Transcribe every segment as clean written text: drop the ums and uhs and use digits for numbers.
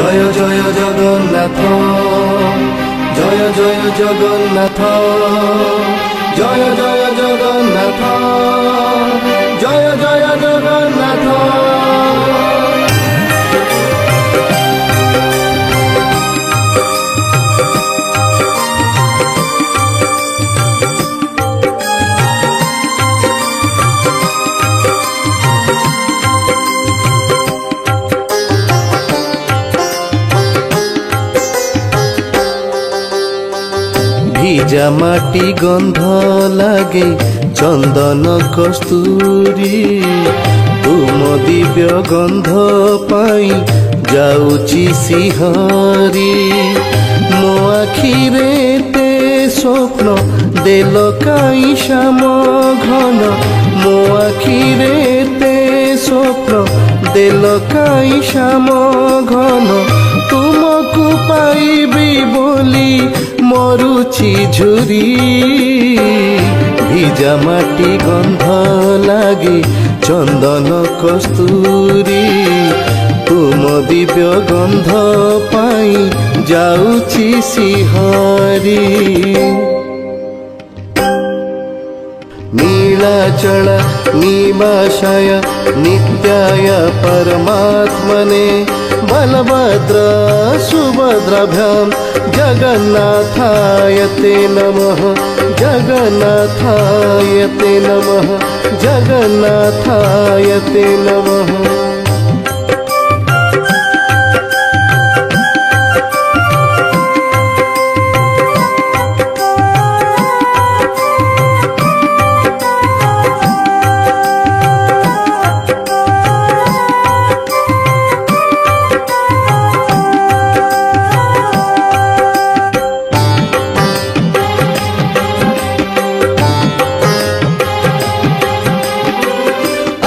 জয় জয় জগন্নাথ, জয় জয় জগন্নাথ, জয় জয় জগন্নাথ, জয় জয় জগন্নাথ। ভিজা মাটি গন্ধ লাগে চন্দন কস্তুরী, তুম দিব্য গন্ধ পাই যাউছি শিহরি। মো আখিরে তে স্বপ্ন দেল কাই শ্যাম ঘন, মো আখিরে তে স্বপ্ন দেল কাই শ্যাম ঘন। তুমকু পাইবি বলি মরুছি ঝুরি, ভিজা মাটি গন্ধ লাগে চন্দন কস্তুরী, তুম দিব্য গন্ধ পাই যাউছি শিহরি। नीलाचल निवासाय नित्याय परमात्मने, बलभद्र सुभद्राभ्यां जगन्नाथाय ते नमः, जगन्नाथाय ते नमः, जगन्नाथाय ते नमः।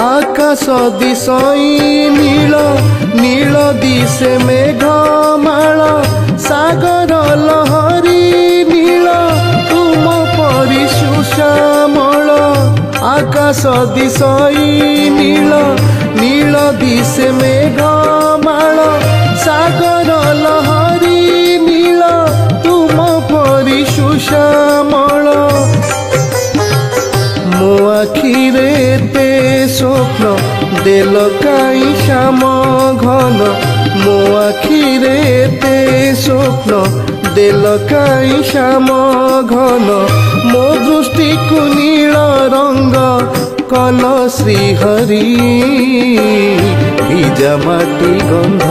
आकाश दिशई नील नील दिशे मेघमाल, सागर लहरी नील तुम परि सुश्यामल। आकाश दिशई नील नील दिशे मेघमाल, सागर लहरी नील तुम परि सुश्यामल। मो आखिरे ते स्वप्न देल काई श्याम घन, मो आखिरे ते स्वप्न देल काई श्याम घन। मो दृष्टि को नील रंग कल श्रीहरि, ভিজা মাটি গন্ধ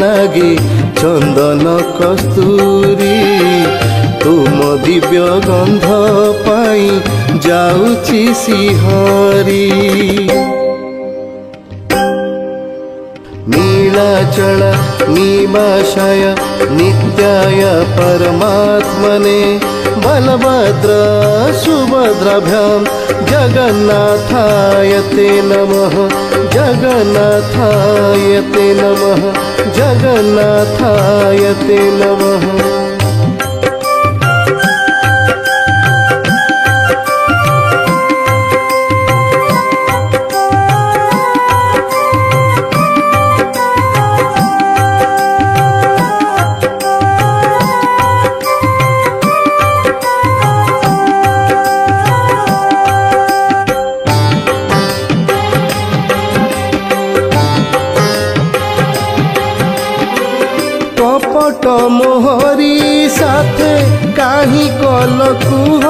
লাগে চন্দন কস্তুরী, তুম দিব্য গন্ধ পাই যাউছি শিহরি। नीलाचल निवासाय नित्याय परमात्मने, बलभद्र सुभद्राभ्यां जगन्नाथाय ते नमः, जगन्नाथाय ते नमः, जगन्नाथाय ते नमः। कपट मोहरी साथे काहि कल कुह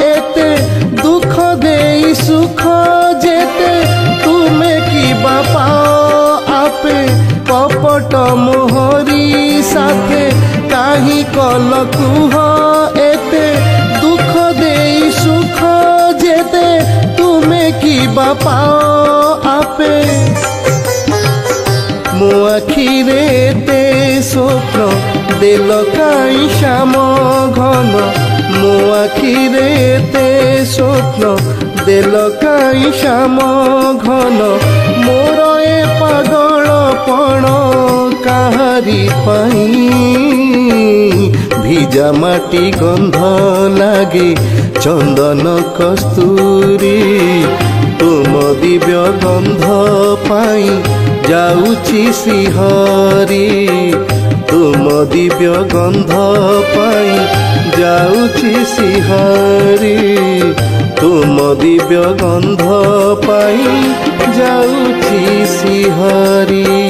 एते, दुख देई सुख जेते तुमे की बापाओ आपे। कपट मोहरी साथे काहि कल कुह एते, दुख देई सुख जेते तुमे की बापाओ आपे। मो आखिरे ते स्वप्न देल काई श्याम घन, मो आखिरे ते स्वप्न देल काई श्याम घन। मोर ए पागलपण काहारी पाई, ভিজা মাটি গন্ধ লাগে চন্দন কস্তুরী, তুম দিব্য গন্ধ পাই जाऊची सिहरी तुम दिव्य गंध पाई जाऊची सिहरी तुम दिव्य गंध पाई जाऊची सिहरी।